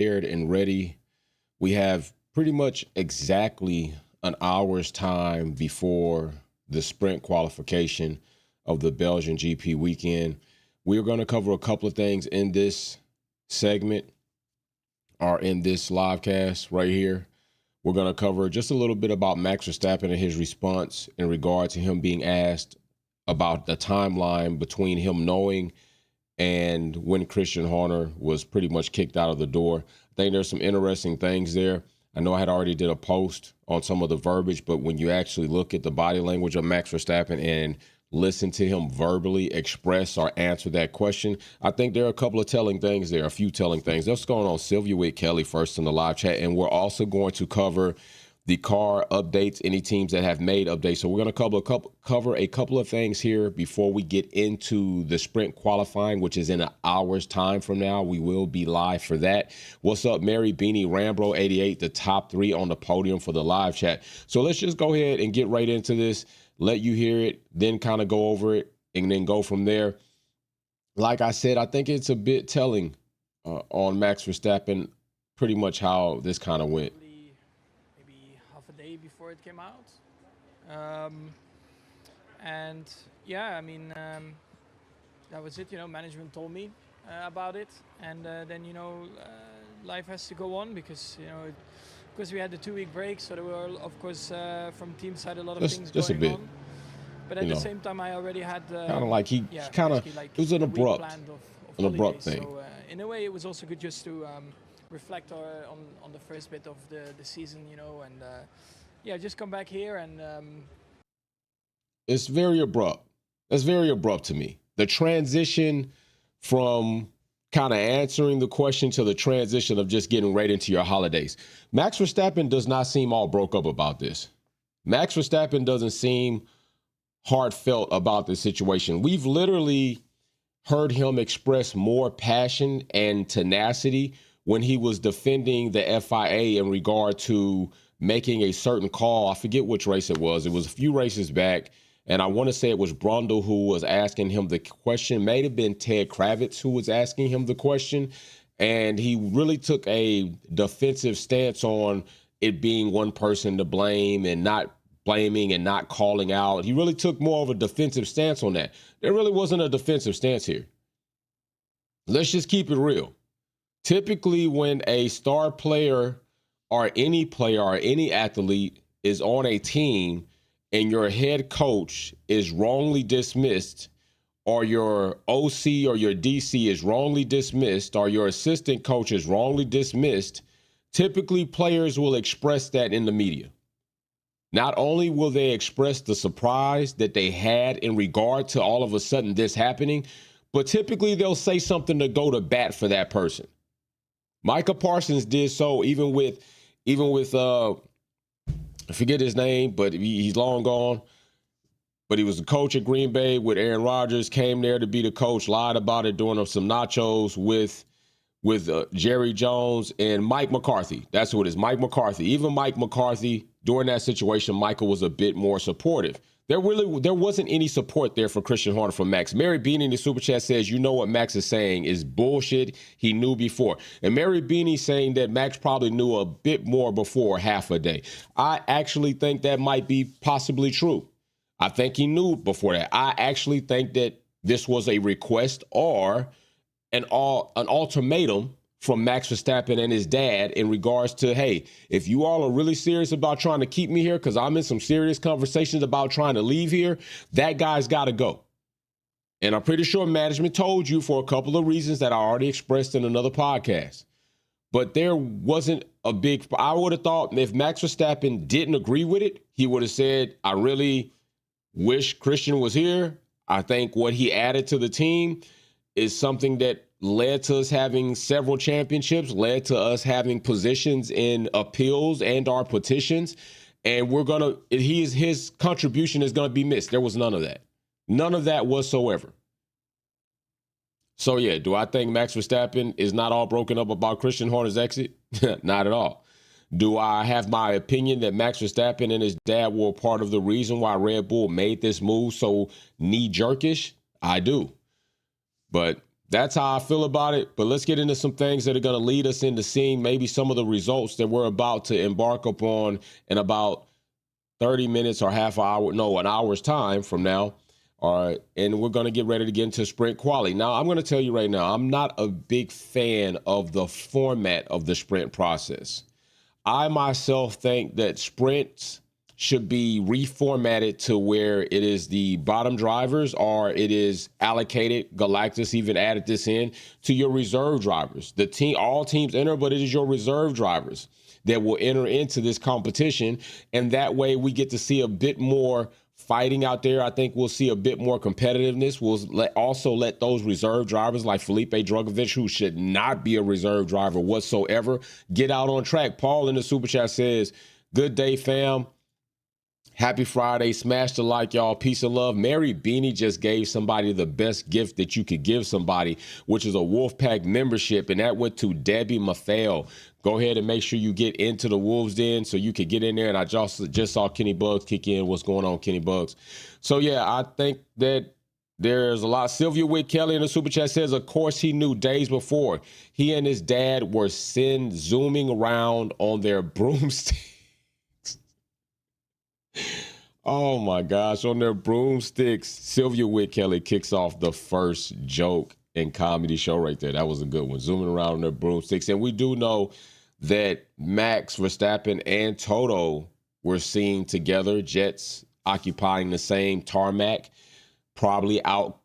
prepared and ready. We have pretty much exactly an hour's time before the sprint qualification of the Belgian GP weekend. We're going to cover a couple of things in this segment or in this live cast right here. We're going to cover just a little bit about Max Verstappen and his response in regard to him being asked about the timeline between him knowing and when Christian Horner was pretty much kicked out of the door. I think there's some interesting things there. I know I had already did a post on some of the verbiage, but when you actually look at the body language of Max Verstappen and listen to him verbally express or answer that question, I think there are a couple of telling things there, a few telling things. That's going on. Sylvia with Kelly first in the live chat, and we're also going to cover the car updates, any teams that have made updates. So we're going to cover a couple of things here before we get into the sprint qualifying, which is in an hour's time from now. We will be live for that. What's up, Mary Beanie, Rambro 88, the top three on the podium for the live chat. So let's just go ahead and get right into this, let you hear it, then kind of go over it, and then go from there. Like I said, I think it's a bit telling on Max Verstappen, pretty much how this kind of went. Before it came out, and yeah, I mean, that was it. Management told me about it, and then life has to go on because because we had the 2-week break, so there were of course from team side a lot of things just going a bit on. But at the same time, I already had kind of like he kind of it was an abrupt thing. So in a way, it was also good just to reflect on the first bit of the season, and. Yeah, just come back here and... It's very abrupt. It's very abrupt to me. The transition from kind of answering the question to the transition of just getting right into your holidays. Max Verstappen does not seem all broke up about this. Max Verstappen doesn't seem heartfelt about this situation. We've literally heard him express more passion and tenacity when he was defending the FIA in regard to making a certain call. I forget which race it was. It was a few races back, and I want to say it was Brundle who was asking him the question. May have been Ted Kravitz who was asking him the question, and he really took a defensive stance on it being one person to blame and not blaming and not calling out. He really took more of a defensive stance on that. There really wasn't a defensive stance here. Let's just keep it real. Typically, when a star player or any athlete is on a team and your head coach is wrongly dismissed, or your OC or your DC is wrongly dismissed, or your assistant coach is wrongly dismissed, typically players will express that in the media. Not only will they express the surprise that they had in regard to all of a sudden this happening, but typically they'll say something to go to bat for that person. Micah Parsons did so even with I forget his name, but he's long gone. But he was the coach at Green Bay with Aaron Rodgers, came there to be the coach, lied about it, doing some nachos with Jerry Jones and Mike McCarthy. That's who it is, Mike McCarthy. Even Mike McCarthy, during that situation, Michael was a bit more supportive. There wasn't any support there for Christian Horner from Max. Mary Beanie in the Super Chat says, you know what Max is saying is bullshit. He knew before. And Mary Beanie saying that Max probably knew a bit more before half a day. I actually think that might be possibly true. I think he knew before that. I actually think that this was a request or an ultimatum from Max Verstappen and his dad in regards to, hey, if you all are really serious about trying to keep me here, because I'm in some serious conversations about trying to leave here, that guy's got to go. And I'm pretty sure management told you for a couple of reasons that I already expressed in another podcast. But there wasn't a big, I would have thought if Max Verstappen didn't agree with it, he would have said, I really wish Christian was here. I think what he added to the team is something that led to us having several championships, led to us having positions in appeals and our petitions. And his contribution is going to be missed. There was none of that. None of that whatsoever. So, yeah, do I think Max Verstappen is not all broken up about Christian Horner's exit? Not at all. Do I have my opinion that Max Verstappen and his dad were part of the reason why Red Bull made this move so knee-jerkish? I do. But That's how I feel about it. But let's get into some things that are going to lead us into seeing maybe some of the results that we're about to embark upon in about 30 minutes or half an hour, no, an hour's time from now. All right. And we're going to get ready to get into sprint quali. Now, I'm going to tell you right now, I'm not a big fan of the format of the sprint process. I myself think that sprints should be reformatted to where it is the bottom drivers, or it is allocated. Galactus even added this in to your reserve drivers. The team, all teams enter, but it is your reserve drivers that will enter into this competition. And that way we get to see a bit more fighting out there. I think we'll see a bit more competitiveness. We'll also let those reserve drivers like Felipe Drugovich, who should not be a reserve driver whatsoever, get out on track. Paul in the super chat says, good day, fam. Happy Friday. Smash the like, y'all. Peace and love. Mary Beanie just gave somebody the best gift that you could give somebody, which is a Wolfpack membership, and that went to Debbie Mathael. Go ahead and make sure you get into the Wolves Den so you could get in there. And I just saw Kenny Bugs kick in. What's going on, Kenny Bugs? So, yeah, I think that there's a lot. Sylvia Witt Kelly in the super chat says, of course, he knew days before he and his dad were zooming around on their broomstick. Oh my gosh, on their broomsticks. Sylvia Witt Kelly kicks off the first joke and comedy show right there. That was a good one. Zooming around on their broomsticks. And we do know that Max Verstappen and Toto were seen together, jets occupying the same tarmac, probably out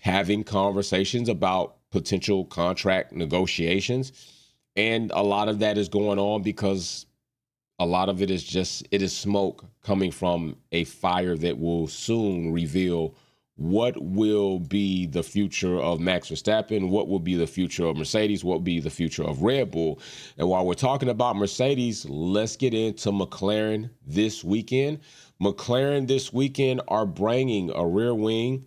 having conversations about potential contract negotiations. And a lot of that is going on because a lot of it is smoke coming from a fire that will soon reveal what will be the future of Max Verstappen, what will be the future of Mercedes, what will be the future of Red Bull. And while we're talking about Mercedes, let's get into McLaren this weekend. McLaren this weekend are bringing a rear wing.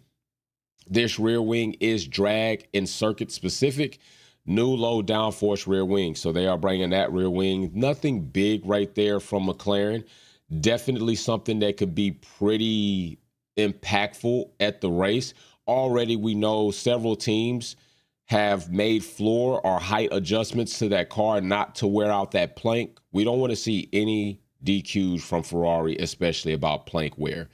This rear wing is drag and circuit specific. New low downforce rear wing. So they are bringing that rear wing. Nothing big right there from McLaren. Definitely something that could be pretty impactful at the race. Already we know several teams have made floor or height adjustments to that car not to wear out that plank. We don't want to see any DQs from Ferrari, especially about plank wear.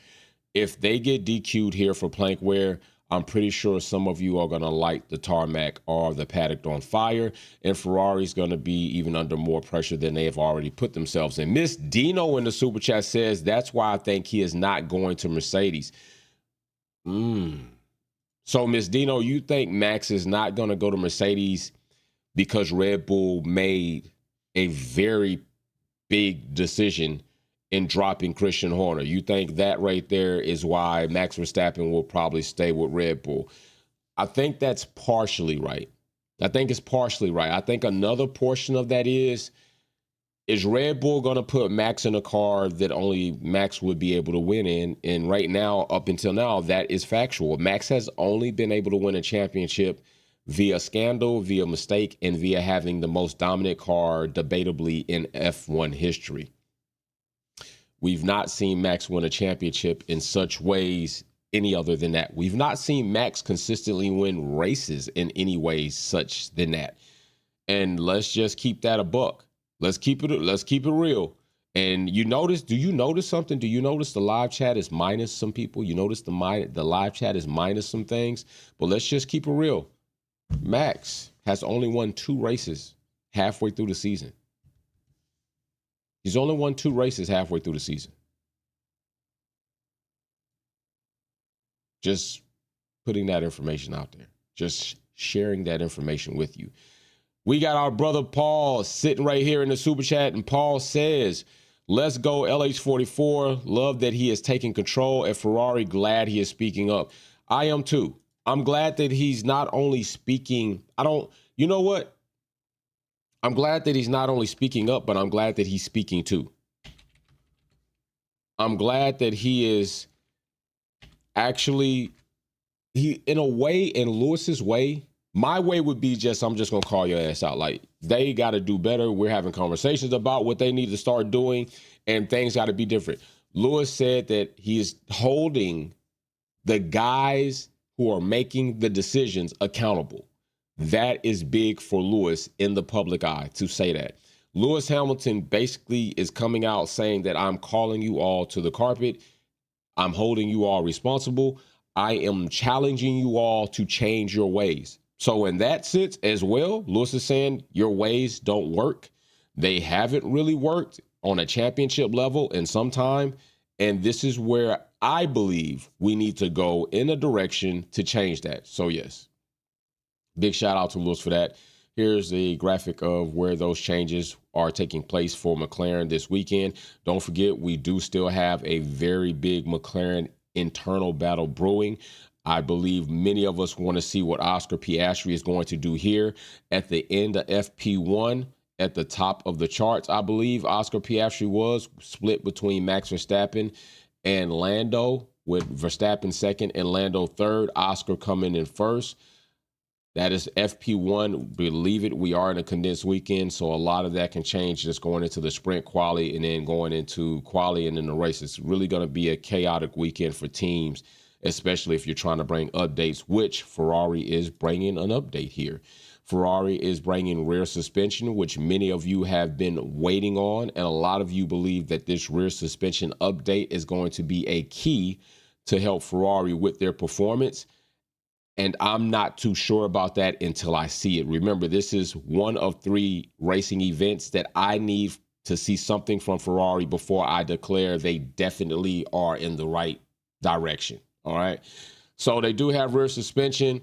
If they get DQ'd here for plank wear, I'm pretty sure some of you are going to light the tarmac or the paddock on fire, and Ferrari's going to be even under more pressure than they have already put themselves in. Miss Dino in the super chat says, that's why I think he is not going to Mercedes. So, Miss Dino, you think Max is not going to go to Mercedes because Red Bull made a very big decision in dropping Christian Horner? You think that right there is why Max Verstappen will probably stay with Red Bull? I think that's partially right. I think it's partially right. I think another portion of that is Red Bull going to put Max in a car that only Max would be able to win in? And right now, up until now, that is factual. Max has only been able to win a championship via scandal, via mistake, and via having the most dominant car debatably in F1 history. We've not seen Max win a championship in such ways any other than that. We've not seen Max consistently win races in any ways such than that. And let's just keep that a buck. Let's keep it real. And do you notice something? Do you notice the live chat is minus some people? You notice the live chat is minus some things? But let's just keep it real. Max has only won 2 races halfway through the season. He's only won 2 races halfway through the season. Just putting that information out there. Just sharing that information with you. We got our brother Paul sitting right here in the super chat, and Paul says, let's go LH44. Love that he is taking control at Ferrari. Glad he is speaking up. I am too. I'm glad that he's not only speaking. You know what? I'm glad that he's not only speaking up, but I'm glad that he's speaking too. I'm glad that he is actually, in a way, in Lewis's way, my way would be I'm just going to call your ass out. Like, they got to do better. We're having conversations about what they need to start doing, and things got to be different. Lewis said that he is holding the guys who are making the decisions accountable. That is big for Lewis in the public eye to say that. Lewis Hamilton basically is coming out saying that I'm calling you all to the carpet. I'm holding you all responsible. I am challenging you all to change your ways. So in that sense as well, Lewis is saying your ways don't work. They haven't really worked on a championship level in some time. And this is where I believe we need to go in a direction to change that. So yes, big shout out to Lewis for that. Here's a graphic of where those changes are taking place for McLaren this weekend. Don't forget, we do still have a very big McLaren internal battle brewing. I believe many of us want to see what Oscar Piastri is going to do here at the end of FP1 at the top of the charts. I believe Oscar Piastri was split between Max Verstappen and Lando, with Verstappen second and Lando third, Oscar coming in first. That is FP1. Believe it, we are in a condensed weekend, so a lot of that can change just going into the sprint quali and then going into quali and then the race. It's really going to be a chaotic weekend for teams, especially if you're trying to bring updates, which Ferrari is bringing an update here. Ferrari is bringing rear suspension, which many of you have been waiting on, and a lot of you believe that this rear suspension update is going to be a key to help Ferrari with their performance. And I'm not too sure about that until I see it. Remember, this is one of 3 racing events that I need to see something from Ferrari before I declare they definitely are in the right direction. All right. So they do have rear suspension,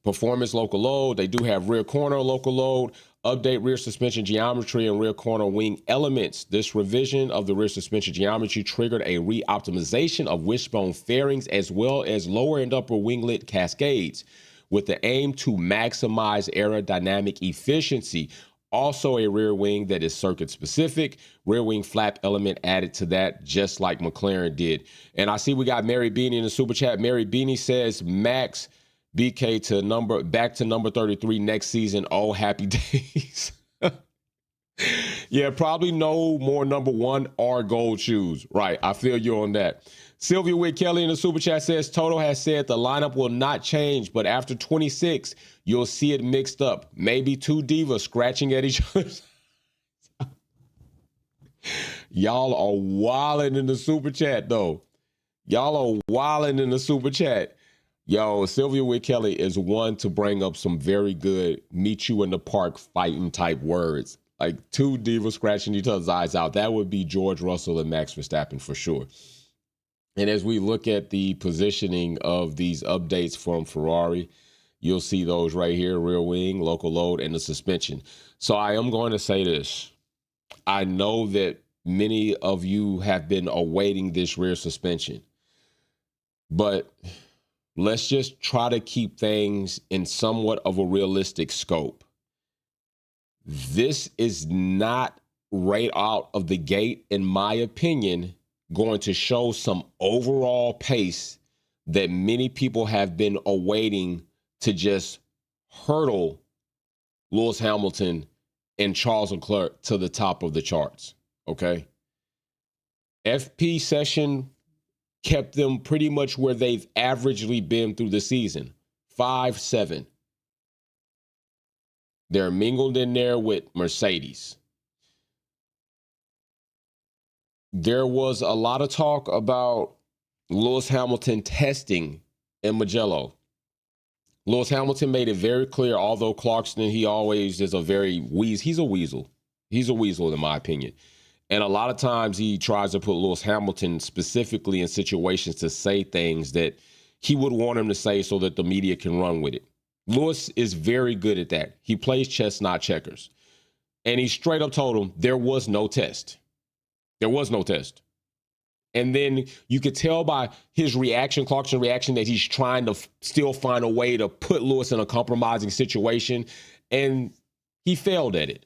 performance local load. They do have rear corner local load, update rear suspension geometry and rear corner wing elements. This revision of the rear suspension geometry triggered a re-optimization of wishbone fairings as well as lower and upper winglet cascades with the aim to maximize aerodynamic efficiency. Also a rear wing that is circuit specific, rear wing flap element added to that, just like McLaren did. And I see we got Mary Beanie in the super chat. Mary Beanie says Max BK to back to number 33 next season. Oh, happy days. Yeah, probably no more number 1 or gold shoes. Right. I feel you on that. Sylvia Witt Kelly in the super chat says Toto has said the lineup will not change, but after 26, you'll see it mixed up. Maybe 2 divas scratching at each other. Y'all are wilding in the super chat, though. Y'all are wilding in the super chat. Yo, Sylvia Witt Kelly is one to bring up some very good meet you in the park fighting type words. Like 2 divas scratching each other's eyes out. That would be George Russell and Max Verstappen for sure. And as we look at the positioning of these updates from Ferrari, you'll see those right here, rear wing, local load, and the suspension. So I am going to say this. I know that many of you have been awaiting this rear suspension, but let's just try to keep things in somewhat of a realistic scope. This is not right out of the gate, in my opinion, going to show some overall pace that many people have been awaiting to just hurdle Lewis Hamilton and Charles Leclerc to the top of the charts, okay? FP session kept them pretty much where they've averagely been through the season, 5-7. They're mingled in there with Mercedes. There was a lot of talk about Lewis Hamilton testing in Mugello. Lewis Hamilton made it very clear, although Clarkson, he always is he's a weasel. He's a weasel in my opinion. And a lot of times he tries to put Lewis Hamilton specifically in situations to say things that he would want him to say so that the media can run with it. Lewis is very good at that. He plays chess, not checkers. And he straight up told him there was no test. There was no test. And then you could tell by his reaction, Clarkson's reaction, that he's trying to still find a way to put Lewis in a compromising situation. And he failed at it.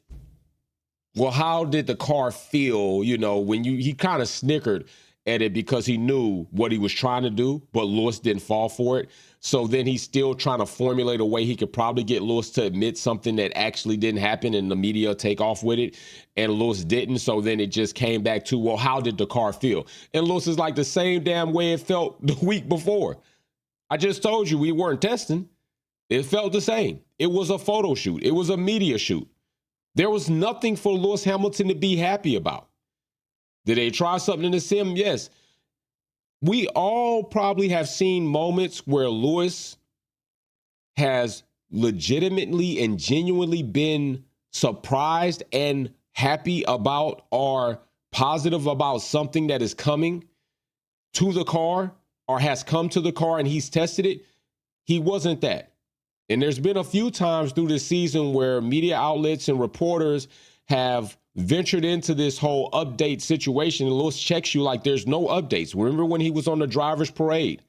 Well, how did the car feel, when he kind of snickered at it because he knew what he was trying to do, but Lewis didn't fall for it. So then he's still trying to formulate a way he could probably get Lewis to admit something that actually didn't happen and the media take off with it. And Lewis didn't. So then it just came back to, well, how did the car feel? And Lewis is like the same damn way it felt the week before. I just told you we weren't testing. It felt the same. It was a photo shoot. It was a media shoot. There was nothing for Lewis Hamilton to be happy about. Did they try something in the sim? Yes. We all probably have seen moments where Lewis has legitimately and genuinely been surprised and happy about or positive about something that is coming to the car or has come to the car and he's tested it. He wasn't that. And there's been a few times through this season where media outlets and reporters have ventured into this whole update situation. And Lewis checks you like there's no updates. Remember when he was on the driver's parade?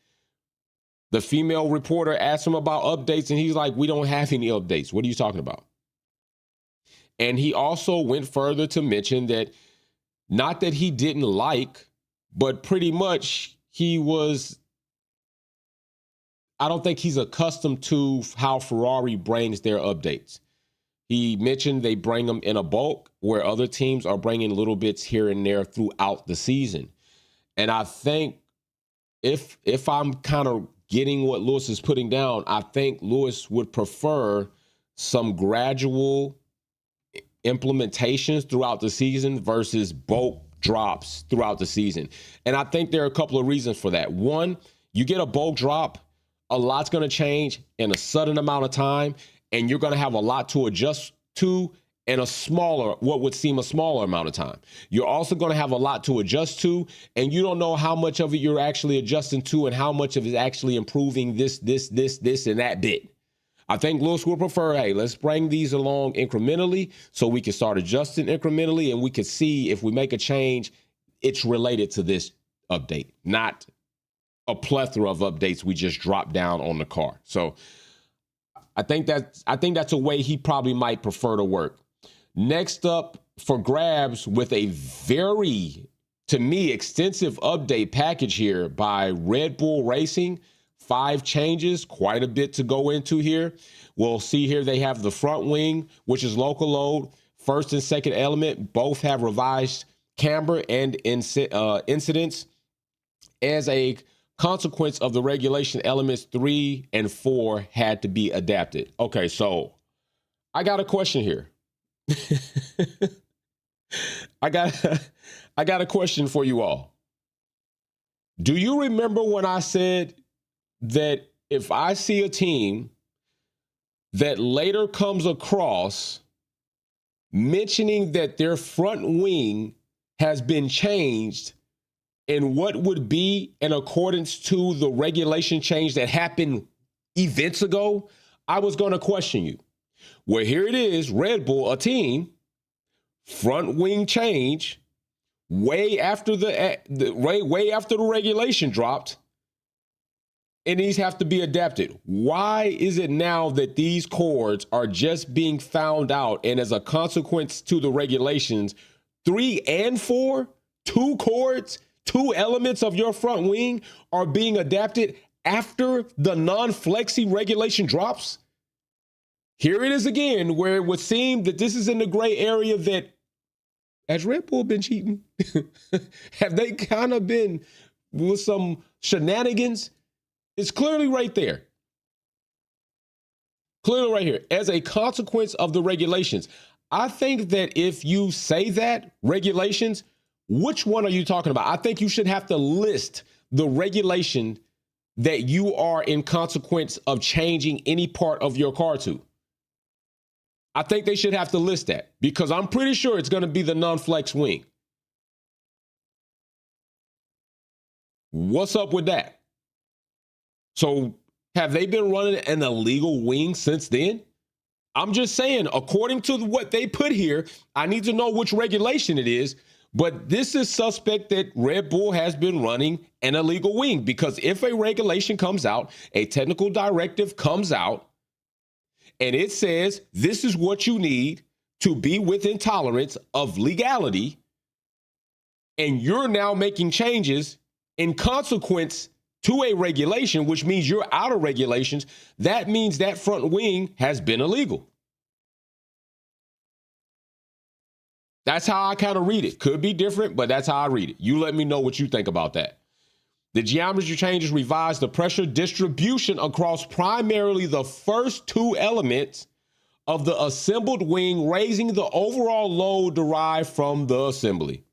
The female reporter asked him about updates, and he's like, we don't have any updates. What are you talking about? And he also went further to mention that not that he didn't like, but pretty much he was, I don't think he's accustomed to how Ferrari brings their updates. He mentioned they bring them in a bulk where other teams are bringing little bits here and there throughout the season. And I think if I'm kind of getting what Lewis is putting down, I think Lewis would prefer some gradual implementations throughout the season versus bulk drops throughout the season. And I think there are a couple of reasons for that. One, you get a bulk drop, a lot's going to change in a sudden amount of time, and you're going to have a lot to adjust to in a smaller, what would seem a smaller amount of time. You're also going to have a lot to adjust to, and you don't know how much of it you're actually adjusting to and how much of it is actually improving this, and that bit. I think Lewis would prefer, hey, let's bring these along incrementally so we can start adjusting incrementally and we can see if we make a change, it's related to this update, not a plethora of updates we just drop down on the car. So I think that's a way he probably might prefer to work. Next up for grabs with a very, to me, extensive update package here by Red Bull Racing. 5 changes, quite a bit to go into here. We'll see here they have the front wing, which is local load. First and second element both have revised camber and incidents. As a consequence of the regulation, elements 3 and 4 had to be adapted. Okay, so I got a question here. I got a question for you all. Do you remember when I said that if I see a team that later comes across mentioning that their front wing has been changed in what would be in accordance to the regulation change that happened events ago, I was going to question you. Well, here it is, Red Bull, a team, front wing change, way after the regulation dropped, and these have to be adapted. Why is it now that these cords are just being found out, and as a consequence to the regulations, 3 and 4, 2 cords, 2 elements of your front wing are being adapted after the non-flexi regulation drops? Here it is again, where it would seem that this is in the gray area that, has Red Bull been cheating? Have they kind of been with some shenanigans? It's clearly right there. Clearly right here. As a consequence of the regulations, I think that if you say that, regulations, which one are you talking about? I think you should have to list the regulation that you are in consequence of changing any part of your car to. I think they should have to list that because I'm pretty sure it's going to be the non-flex wing. What's up with that? So have they been running an illegal wing since then? I'm just saying, according to what they put here, I need to know which regulation it is. But this is suspect that Red Bull has been running an illegal wing, because if a regulation comes out, a technical directive comes out, and it says this is what you need to be within tolerance of legality, and you're now making changes in consequence to a regulation, which means you're out of regulations, that means that front wing has been illegal. That's how I kind of read it. Could be different, but that's how I read it. You let me know what you think about that. The geometry changes revise the pressure distribution across primarily the first two elements of the assembled wing, raising the overall load derived from the assembly.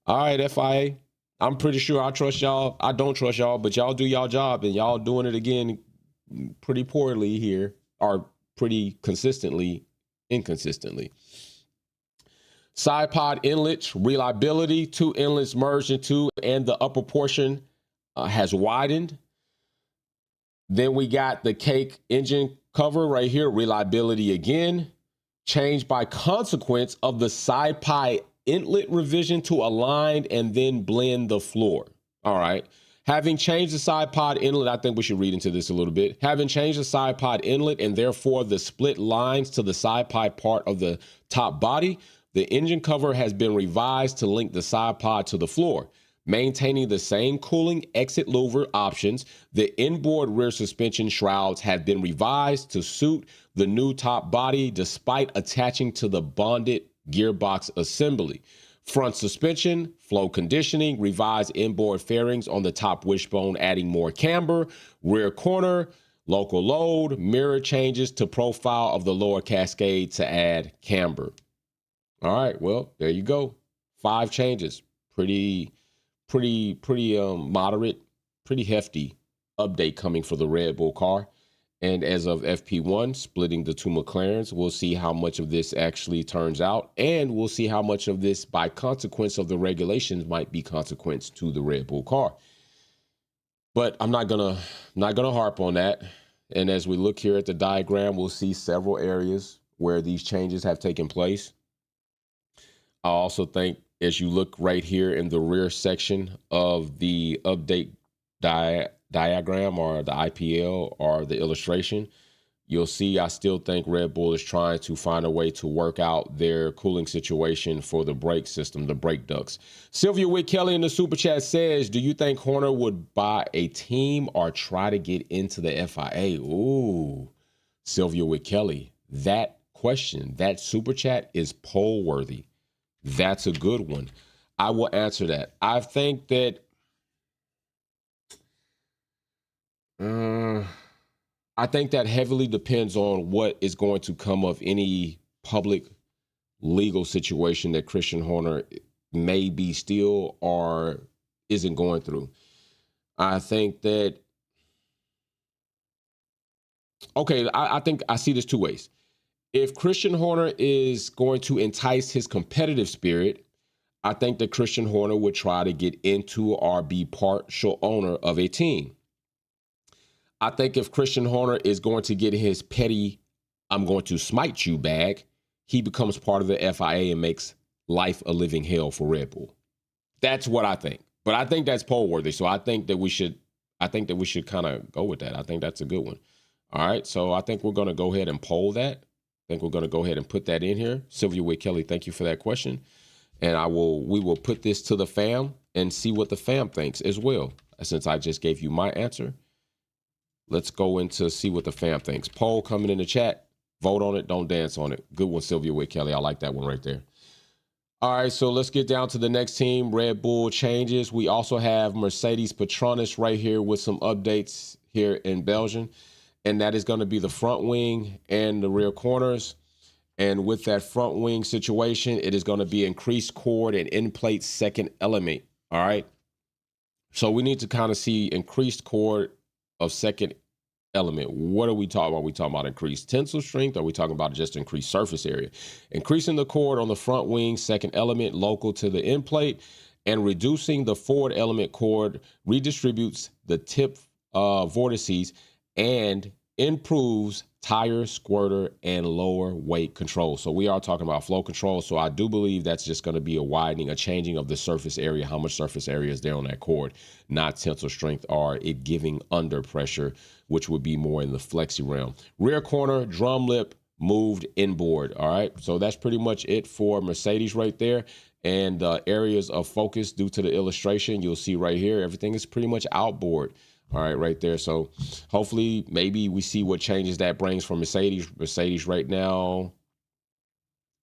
All right, FIA. I'm pretty sure I trust y'all. I don't trust y'all, but y'all do y'all job, and y'all doing it again pretty poorly here, or pretty consistently, inconsistently. Side pod inlets, reliability, two inlets merged into, and the upper portion has widened. Then we got the cake engine cover right here, reliability again, changed by consequence of the side pod inlet revision to align and then blend the floor. All right. Having changed the side pod inlet, I think we should read into this a little bit. Having changed the side pod inlet and therefore the split lines to the side pod part of the top body, the engine cover has been revised to link the side pod to the floor. Maintaining the same cooling exit louver options, the inboard rear suspension shrouds have been revised to suit the new top body despite attaching to the bonded gearbox assembly. Front suspension, flow conditioning, revised inboard fairings on the top wishbone, adding more camber, rear corner, local load, mirror changes to profile of the lower cascade to add camber. All right, well, there you go. 5 changes. Pretty moderate, pretty hefty update coming for the Red Bull car. And as of FP1, splitting the two McLarens, we'll see how much of this actually turns out. And we'll see how much of this, by consequence of the regulations, might be consequence to the Red Bull car. But I'm not gonna harp on that. And as we look here at the diagram, we'll see several areas where these changes have taken place. I also think as you look right here in the rear section of the update diagram or the IPL or the illustration, you'll see I still think Red Bull is trying to find a way to work out their cooling situation for the brake system, the brake ducts. Sylvia Witt Kelly in the super chat says, do you think Horner would buy a team or try to get into the FIA? Ooh, Sylvia Witt Kelly, that question, that super chat is poll worthy. That's a good one. I will answer that. I think that heavily depends on what is going to come of any public legal situation that Christian Horner may be still or isn't going through. I think that, okay, I think I see this two ways. If Christian Horner is going to entice his competitive spirit, I think that Christian Horner would try to get into or be partial owner of a team. I think if Christian Horner is going to get his petty, I'm going to smite you bag, he becomes part of the FIA and makes life a living hell for Red Bull. That's what I think. But I think that's poll worthy. So I think that we should kind of go with that. I think that's a good one. All right. So I think we're going to go ahead and poll that. I think we're going to go ahead and put that in here. Sylvia Witt Kelly, thank you for that question. And we will put this to the fam and see what the fam thinks as well. Since I just gave you my answer, let's go into see what the fam thinks. Poll coming in the chat. Vote on it. Don't dance on it. Good one, Sylvia Witt Kelly. I like that one right there. All right, so let's get down to the next team. Red Bull changes. We also have Mercedes Petronas right here with some updates here in Belgium. And that is going to be the front wing and the rear corners. And with that front wing situation, it is going to be increased chord and end plate second element. All right. So we need to kind of see increased chord of second element. What are we talking about? Are we talking about increased tensile strength? Or are we talking about just increased surface area? Increasing the chord on the front wing second element local to the end plate and reducing the forward element chord redistributes the tip vortices and improves tire, squirter, and lower weight control. So we are talking about flow control. So I do believe that's just going to be a widening, a changing of the surface area, how much surface area is there on that cord, not tensile strength or it giving under pressure, which would be more in the flexi realm. Rear corner, drum lip, moved inboard. All right. So that's pretty much it for Mercedes right there. And areas of focus due to the illustration, you'll see right here, everything is pretty much outboard. All right, right there. So hopefully maybe we see what changes that brings for Mercedes. Mercedes right now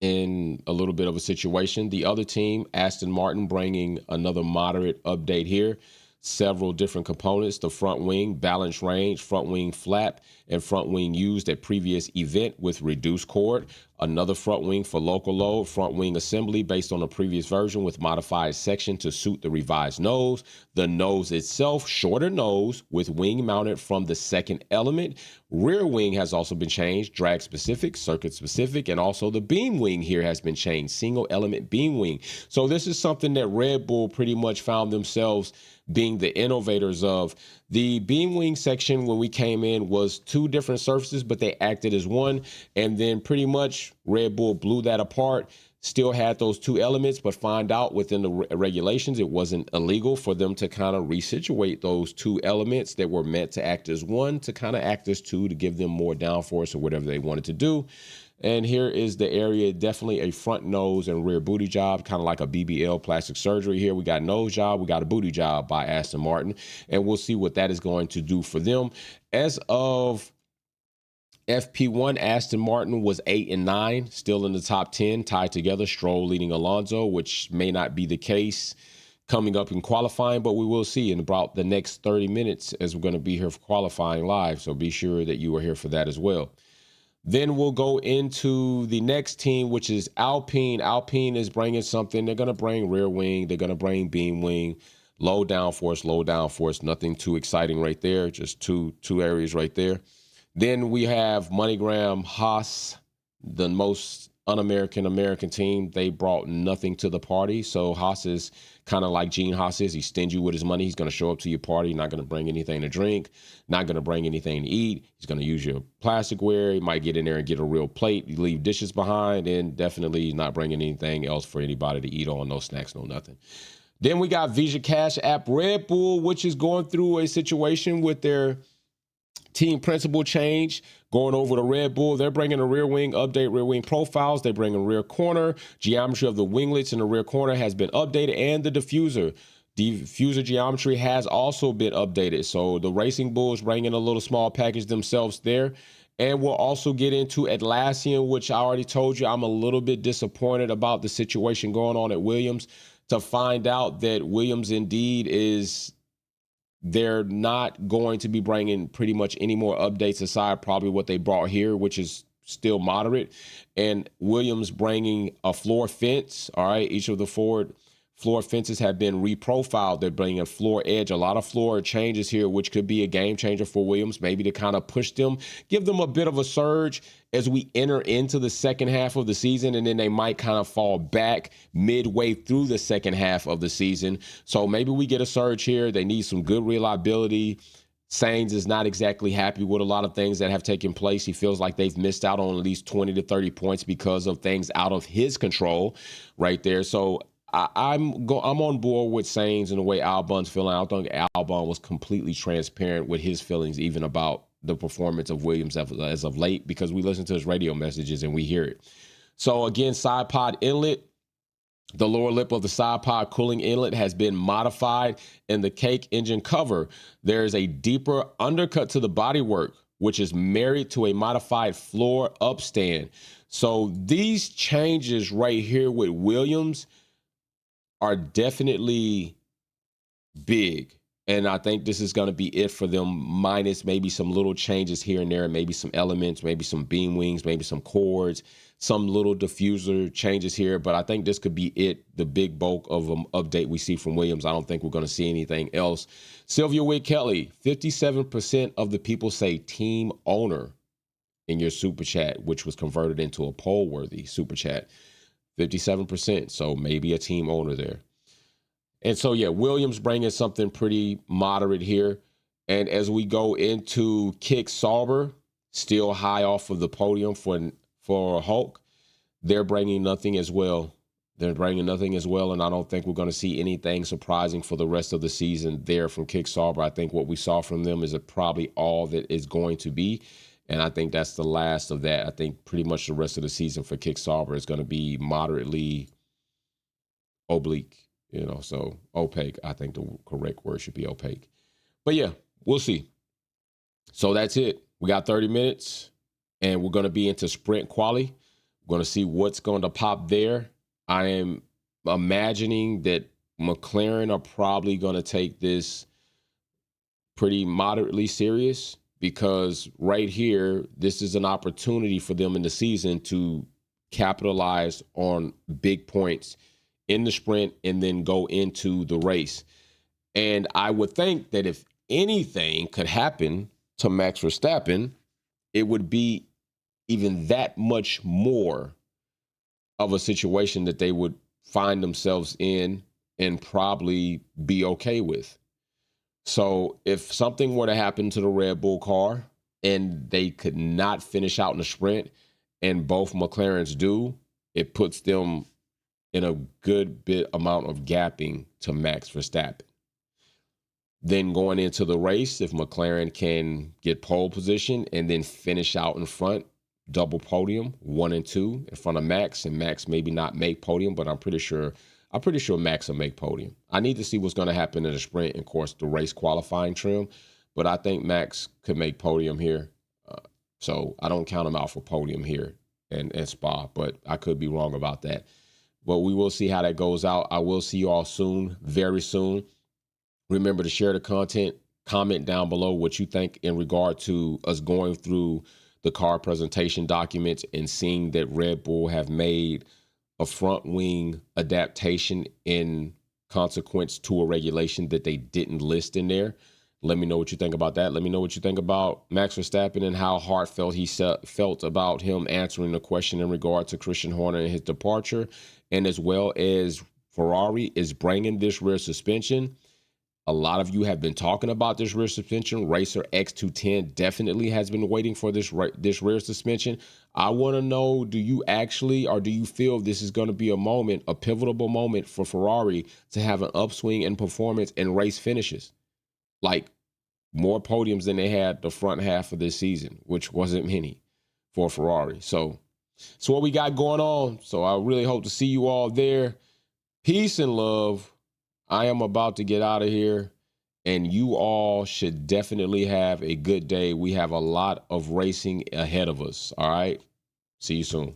in a little bit of a situation. The other team, Aston Martin, bringing another moderate update here. Several different components: the front wing, balance range, front wing flap, and front wing used at previous event with reduced chord. Another front wing for local load, front wing assembly based on a previous version with modified section to suit the revised nose. The nose itself, shorter nose with wing mounted from the second element. Rear wing has also been changed, drag specific, circuit specific, and also the beam wing here has been changed, single element beam wing. So this is something that Red Bull pretty much found themselves being the innovators of. The beam wing section when we came in was two different surfaces, but they acted as one. And then pretty much Red Bull blew that apart, still had those two elements, but find out within the regulations, it wasn't illegal for them to kind of resituate those two elements that were meant to act as one to kind of act as two to give them more downforce or whatever they wanted to do. And here is the area, definitely a front nose and rear booty job, kind of like a BBL plastic surgery here. We got nose job, we got a booty job by Aston Martin, and we'll see what that is going to do for them. As of FP1, Aston Martin was 8 and 9, still in the top 10, tied together, Stroll leading Alonso, which may not be the case coming up in qualifying, but we will see in about the next 30 minutes as we're going to be here for qualifying live. So be sure that you are here for that as well. Then we'll go into the next team, which is Alpine. Alpine is bringing something. They're going to bring rear wing. They're going to bring beam wing, low downforce, nothing too exciting right there. Just two areas right there. Then we have MoneyGram Haas, the most un-American team. They brought nothing to the party. So Haas is kind of like Gene Haas is. He's stingy with his money. He's going to show up to your party, not going to bring anything to drink, not going to bring anything to eat. He's going to use your plasticware. He might get in there and get a real plate. You leave dishes behind, and definitely not bringing anything else for anybody to eat on. No snacks, no nothing. Then we got Visa Cash App Red Bull, which is going through a situation with their team principal change, going over to Red Bull. They're bringing a rear wing update, rear wing profiles. They're bringing rear corner. Geometry of the winglets in the rear corner has been updated, and the diffuser. Diffuser geometry has also been updated. So the Racing Bulls bringing a little small package themselves there. And we'll also get into Atlassian, which I already told you I'm a little bit disappointed about the situation going on at Williams, to find out that Williams indeed is... they're not going to be bringing pretty much any more updates aside probably what they brought here, which is still moderate. And Williams bringing a floor fence. All right. Each of the Ford floor fences have been reprofiled. They're bringing a floor edge, a lot of floor changes here, which could be a game changer for Williams, maybe to kind of push them, give them a bit of a surge as we enter into the second half of the season, and then they might kind of fall back midway through the second half of the season. So maybe we get a surge here. They need some good reliability. Sainz is not exactly happy with a lot of things that have taken place. He feels like they've missed out on at least 20 to 30 points because of things out of his control right there. So I'm on board with Sainz and the way Albon's feeling. I don't think Albon was completely transparent with his feelings, even about the performance of Williams as of late, because we listen to his radio messages and we hear it. So again, side pod inlet, the lower lip of the side pod cooling inlet has been modified. In the cake engine cover, there is a deeper undercut to the bodywork, which is married to a modified floor upstand. So these changes right here with Williams are definitely big. And I think this is going to be it for them, minus maybe some little changes here and there, maybe some elements, maybe some beam wings, maybe some cords, some little diffuser changes here. But I think this could be it, the big bulk of an update we see from Williams. I don't think we're going to see anything else. Sylvia Witt Kelly, 57% of the people say team owner in your super chat, which was converted into a poll-worthy super chat. 57%. So maybe a team owner there. And so, yeah, Williams bringing something pretty moderate here. And as we go into Kick Sauber, still high off of the podium for Hulk, they're bringing nothing as well. And I don't think we're going to see anything surprising for the rest of the season there from Kick Sauber. I think what we saw from them is probably all that is going to be. And I think that's the last of that. I think pretty much the rest of the season for Kick Sauber is going to be moderately oblique, so opaque. I think the correct word should be opaque. But yeah, we'll see. So that's it. We got 30 minutes, and we're going to be into sprint quali. Going to see what's going to pop there. I am imagining that McLaren are probably going to take this pretty moderately serious, because right here, this is an opportunity for them in the season to capitalize on big points in the sprint and then go into the race. And I would think that if anything could happen to Max Verstappen, it would be even that much more of a situation that they would find themselves in and probably be okay with. So if something were to happen to the Red Bull car and they could not finish out in the sprint, and both McLarens do, it puts them in a good bit amount of gapping to Max Verstappen. Then going into the race, if McLaren can get pole position and then finish out in front, double podium, 1 and 2 in front of Max, and Max maybe not make podium, but I'm pretty sure Max will make podium. I need to see what's going to happen in the sprint and, of course, the race qualifying trim, but I think Max could make podium here. So I don't count him out for podium here in Spa, but I could be wrong about that. But we will see how that goes out. I will see you all soon, very soon. Remember to share the content, comment down below what you think in regard to us going through the car presentation documents and seeing that Red Bull have made a front wing adaptation in consequence to a regulation that they didn't list in there. Let me know what you think about that. Let me know what you think about Max Verstappen and how heartfelt he felt about him answering the question in regard to Christian Horner and his departure, and as well as Ferrari is bringing this rear suspension. A lot of you have been talking about this rear suspension. Racer X210 definitely has been waiting for this rear suspension. I want to know, do you actually, or do you feel this is going to be a pivotal moment for Ferrari to have an upswing in performance and race finishes? Like more podiums than they had the front half of this season, which wasn't many for Ferrari. So what we got going on. So I really hope to see you all there. Peace and love. I am about to get out of here, and you all should definitely have a good day. We have a lot of racing ahead of us. All right. See you soon.